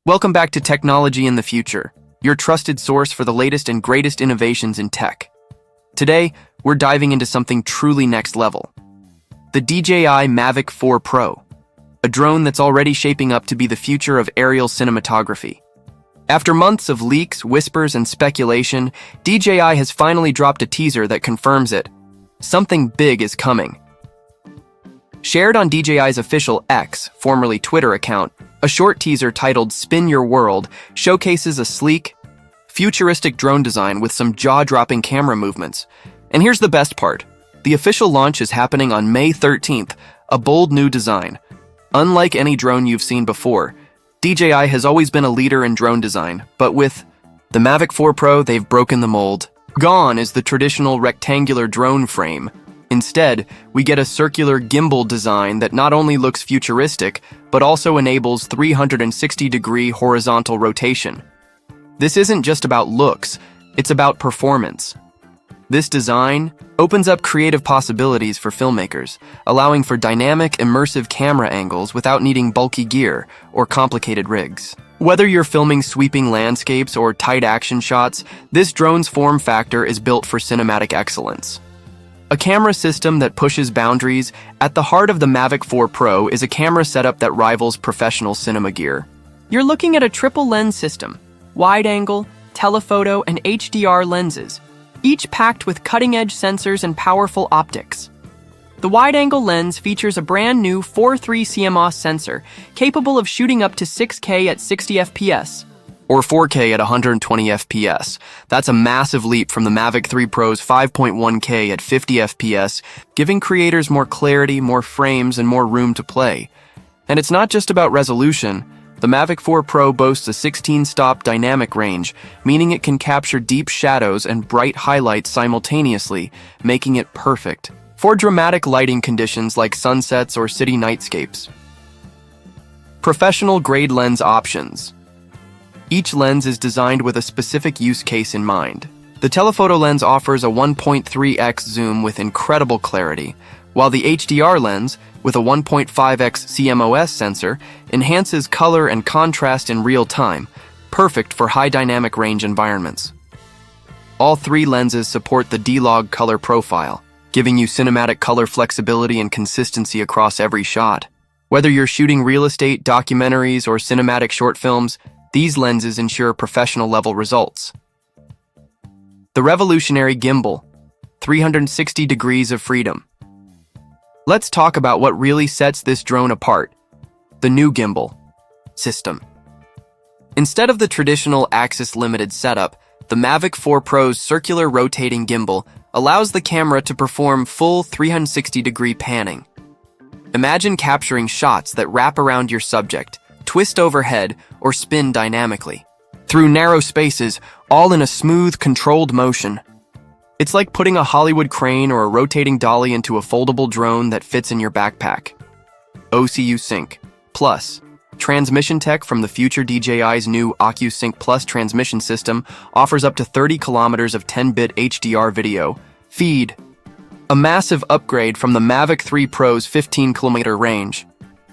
Welcome back to Technology in the Future, your trusted source for the latest and greatest innovations in tech. Today, we're diving into something truly next level. The DJI Mavic 4 Pro, a drone that's already shaping up to be the future of aerial cinematography. After months of leaks, whispers, and speculation, DJI has finally dropped a teaser that confirms it. Something big is coming. Shared on DJI's official X, formerly Twitter account, a short teaser titled Spin Your World showcases a sleek, futuristic drone design with some jaw-dropping camera movements. And here's the best part. The official launch is happening on May 13th, a bold new design. Unlike any drone you've seen before, DJI has always been a leader in drone design, but with the Mavic 4 Pro, they've broken the mold. Gone is the traditional rectangular drone frame. Instead, we get a circular gimbal design that not only looks futuristic, but also enables 360-degree horizontal rotation. This isn't just about looks, it's about performance. This design opens up creative possibilities for filmmakers, allowing for dynamic, immersive camera angles without needing bulky gear or complicated rigs. Whether you're filming sweeping landscapes or tight action shots, this drone's form factor is built for cinematic excellence. A camera system that pushes boundaries, at the heart of the Mavic 4 Pro is a camera setup that rivals professional cinema gear. You're looking at a triple lens system, wide-angle, telephoto, and HDR lenses, each packed with cutting-edge sensors and powerful optics. The wide-angle lens features a brand new 4.3 CMOS sensor, capable of shooting up to 6K at 60 FPS, or 4K at 120 FPS. That's a massive leap from the Mavic 3 Pro's 5.1K at 50 FPS, giving creators more clarity, more frames, and more room to play. And it's not just about resolution. The Mavic 4 Pro boasts a 16-stop dynamic range, meaning it can capture deep shadows and bright highlights simultaneously, making it perfect for dramatic lighting conditions like sunsets or city nightscapes. Professional-grade lens options. Each lens is designed with a specific use case in mind. The telephoto lens offers a 1.3x zoom with incredible clarity, while the HDR lens, with a 1.5x CMOS sensor, enhances color and contrast in real time, perfect for high dynamic range environments. All three lenses support the D-Log color profile, giving you cinematic color flexibility and consistency across every shot. Whether you're shooting real estate, documentaries, or cinematic short films, these lenses ensure professional-level results. The revolutionary gimbal, 360 degrees of freedom. Let's talk about what really sets this drone apart, the new gimbal system. Instead of the traditional axis-limited setup, the Mavic 4 Pro's circular rotating gimbal allows the camera to perform full 360-degree panning. Imagine capturing shots that wrap around your subject, twist overhead, or spin dynamically, through narrow spaces, all in a smooth, controlled motion. It's like putting a Hollywood crane or a rotating dolly into a foldable drone that fits in your backpack. OCU Sync Plus. Transmission tech from the future DJI's new OcuSync Plus transmission system offers up to 30 kilometers of 10-bit HDR video feed, a massive upgrade from the Mavic 3 Pro's 15-kilometer range.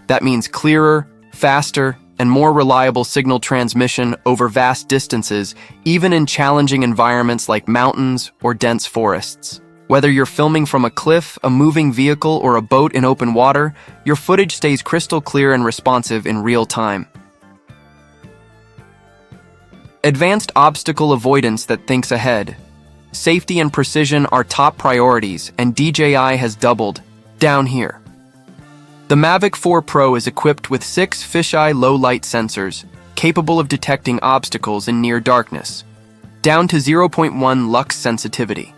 That means clearer, faster, and more reliable signal transmission over vast distances, even in challenging environments like mountains or dense forests. Whether you're filming from a cliff, a moving vehicle, or a boat in open water, your footage stays crystal clear and responsive in real time. Advanced obstacle avoidance that thinks ahead. Safety and precision are top priorities, and DJI has doubled down here. The Mavic 4 Pro is equipped with 6 fisheye low-light sensors, capable of detecting obstacles in near darkness, down to 0.1 lux sensitivity.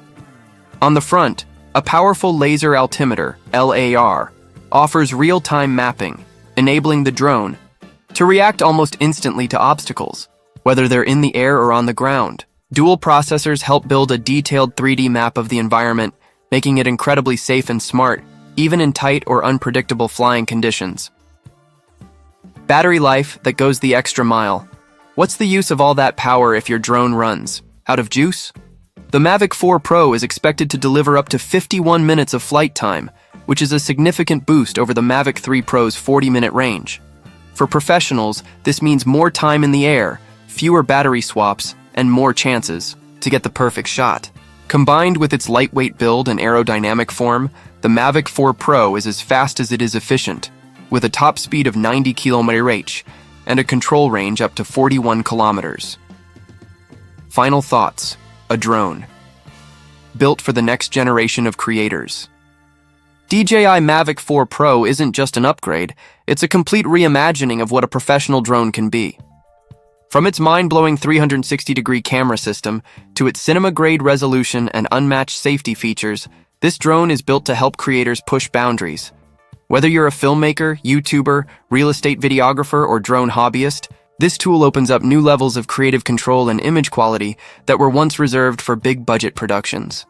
On the front, a powerful laser altimeter, LAR, offers real-time mapping, enabling the drone to react almost instantly to obstacles, whether they're in the air or on the ground. Dual processors help build a detailed 3D map of the environment, making it incredibly safe and smart, even in tight or unpredictable flying conditions. Battery life that goes the extra mile. What's the use of all that power if your drone runs out of juice? The Mavic 4 Pro is expected to deliver up to 51 minutes of flight time, which is a significant boost over the Mavic 3 Pro's 40-minute range. For professionals, this means more time in the air, fewer battery swaps, and more chances to get the perfect shot. Combined with its lightweight build and aerodynamic form, the Mavic 4 Pro is as fast as it is efficient, with a top speed of 90 km/h and a control range up to 41 kilometers. Final thoughts: a drone. Built for the next generation of creators. DJI Mavic 4 Pro isn't just an upgrade, it's a complete reimagining of what a professional drone can be. From its mind-blowing 360-degree camera system to its cinema-grade resolution and unmatched safety features, this drone is built to help creators push boundaries. Whether you're a filmmaker, YouTuber, real estate videographer, or drone hobbyist, this tool opens up new levels of creative control and image quality that were once reserved for big-budget productions.